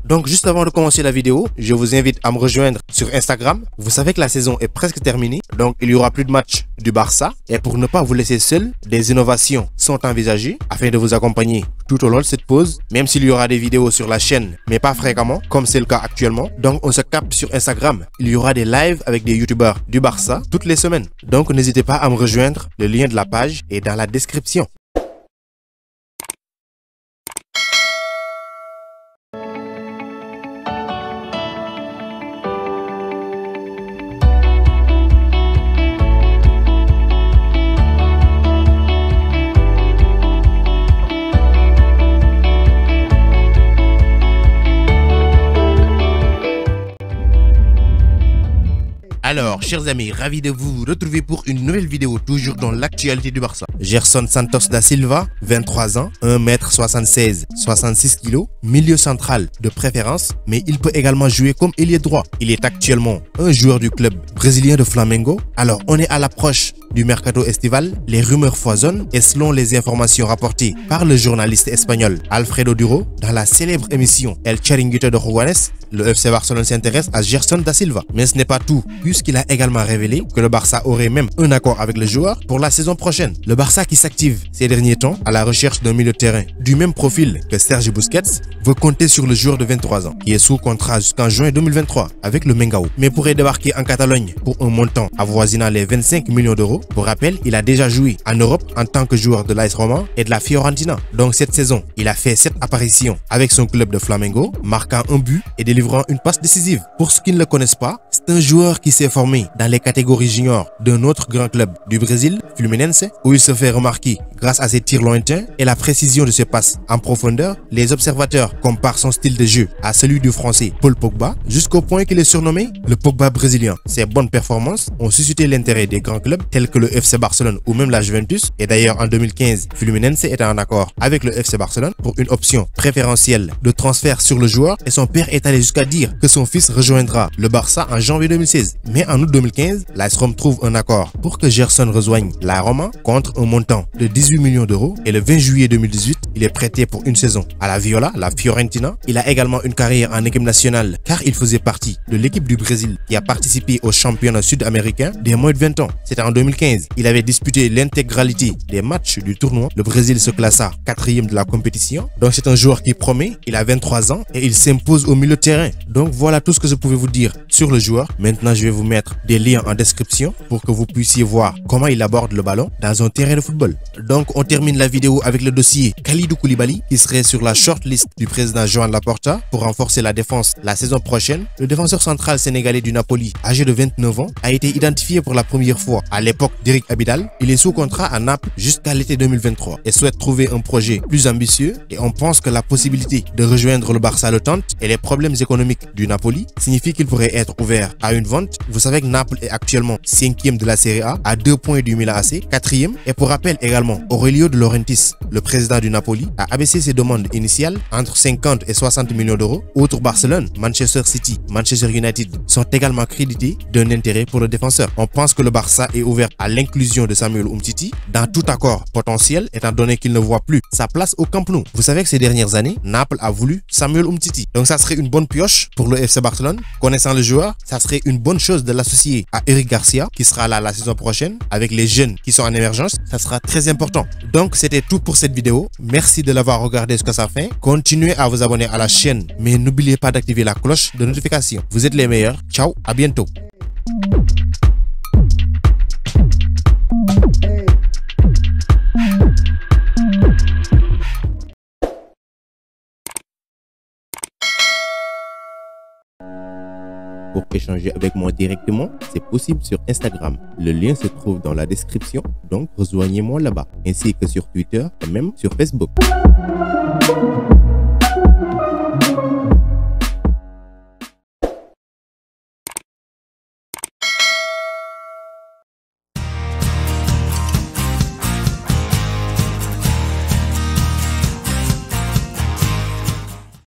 Donc juste avant de commencer la vidéo, je vous invite à me rejoindre sur Instagram. Vous savez que la saison est presque terminée, donc il y aura plus de matchs du Barça. Et pour ne pas vous laisser seul, des innovations sont envisagées afin de vous accompagner tout au long de cette pause, même s'il y aura des vidéos sur la chaîne, mais pas fréquemment, comme c'est le cas actuellement. Donc on se capte sur Instagram. Il y aura des lives avec des youtubeurs du Barça toutes les semaines. Donc n'hésitez pas à me rejoindre, le lien de la page est dans la description. Alors, chers amis, ravi de vous retrouver pour une nouvelle vidéo, toujours dans l'actualité du Barça. Gerson Santos da Silva, 23 ans, 1m76, 66 kg, milieu central de préférence, mais il peut également jouer comme ailier droit. Il est actuellement un joueur du club brésilien de Flamengo. Alors, on est à l'approche du mercato estival, les rumeurs foisonnent et selon les informations rapportées par le journaliste espagnol Alfredo Duro dans la célèbre émission El Chiringuito de Juanes, le FC Barcelone s'intéresse à Gerson da Silva. Mais ce n'est pas tout, puisqu'il a également révélé que le Barça aurait même un accord avec le joueur pour la saison prochaine. Le Barça qui s'active ces derniers temps à la recherche d'un milieu de terrain du même profil que Sergi Busquets veut compter sur le joueur de 23 ans qui est sous contrat jusqu'en juin 2023 avec le Mengao, mais pourrait débarquer en Catalogne pour un montant avoisinant les 25 millions d'euros. Pour rappel, il a déjà joué en Europe en tant que joueur de l'AS Roma et de la Fiorentina. Donc cette saison, il a fait 7 apparitions avec son club de Flamengo, marquant un but et délivrant une passe décisive. Pour ceux qui ne le connaissent pas, c'est un joueur qui s'est formé dans les catégories juniors d'un autre grand club du Brésil, Fluminense, où il se fait remarquer grâce à ses tirs lointains et la précision de ses passes en profondeur. Les observateurs comparent son style de jeu à celui du français Paul Pogba, jusqu'au point qu'il est surnommé le Pogba brésilien. Ses bonnes performances ont suscité l'intérêt des grands clubs tels que le FC Barcelone ou même la Juventus. Et d'ailleurs en 2015, Fluminense était en accord avec le FC Barcelone pour une option préférentielle de transfert sur le joueur et son père est allé jusqu'à dire que son fils rejoindra le Barça en janvier 2016. Mais en août 2015, l'AS Rome trouve un accord pour que Gerson rejoigne la Roma contre un montant de 18 millions d'euros et le 20 juillet 2018, il est prêté pour une saison à la Viola, la Fiorentina. Il a également une carrière en équipe nationale car il faisait partie de l'équipe du Brésil qui a participé au championnat sud-américain des moins de 20 ans. C'était en 2015. Il avait disputé l'intégralité des matchs du tournoi. Le Brésil se classa 4e de la compétition. Donc c'est un joueur qui promet. Il a 23 ans et il s'impose au milieu de terrain. Donc voilà tout ce que je pouvais vous dire sur le joueur. Maintenant, je vais vous mettre des liens en description pour que vous puissiez voir comment il aborde le ballon dans un terrain de football. Donc on termine la vidéo avec le dossier Kalidou Koulibaly qui serait sur la shortlist du président Joan Laporta pour renforcer la défense la saison prochaine. Le défenseur central sénégalais du Napoli, âgé de 29 ans, a été identifié pour la première fois à l'époque d'Eric Abidal. Il est sous contrat à Naples jusqu'à l'été 2023 et souhaite trouver un projet plus ambitieux et on pense que la possibilité de rejoindre le Barça le tente et les problèmes économiques du Napoli signifie qu'il pourrait être ouvert à une vente. Vous savez que Naples est actuellement 5e de la Serie A à 2 points du Milan AC, 4e. Et pour rappel également, Aurelio De Laurentiis, le président du Napoli, a abaissé ses demandes initiales entre 50 et 60 millions d'euros. Outre Barcelone, Manchester City, Manchester United sont également crédités d'un intérêt pour le défenseur. On pense que le Barça est ouvert à l'inclusion de Samuel Umtiti dans tout accord potentiel étant donné qu'il ne voit plus sa place au Camp Nou. Vous savez que ces dernières années, Naples a voulu Samuel Umtiti. Donc ça serait une bonne pioche pour le FC Barcelone. Connaissant le joueur, ça serait une bonne chose de l'associer à Eric Garcia qui sera là la saison prochaine avec les jeunes qui sont en émergence. Ça sera très important. Donc c'était tout pour cette vidéo. Merci de l'avoir regardé jusqu'à sa fin. Continuez à vous abonner à la chaîne, mais n'oubliez pas d'activer la cloche de notification. Vous êtes les meilleurs. Ciao, à bientôt. Pour échanger avec moi directement, c'est possible sur Instagram. Le lien se trouve dans la description, donc rejoignez-moi là-bas, ainsi que sur Twitter et même sur Facebook.